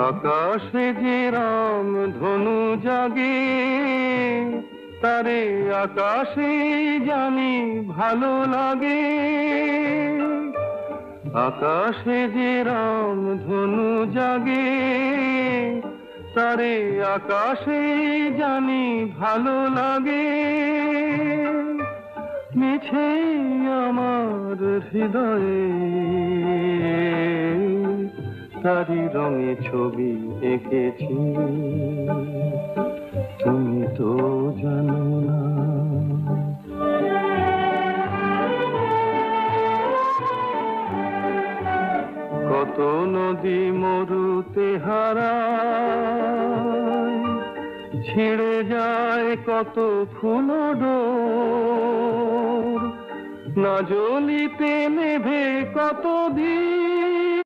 আকাশে যে রাম ধনু জাগে, তারে আকাশে জানি ভালো লাগে। আকাশে যে রাম ধনু জাগে, তারে আকাশে জানি ভালো লাগে। মিছে আমার হৃদয়ে তারি রঙে ছবি এঁকেছি, তুমি তো জানো না। কত নদী মরুতে হারায়, ছিঁড়ে যায় কত ফুল ডোর, না জ্বলিতে নেভে কত দিন।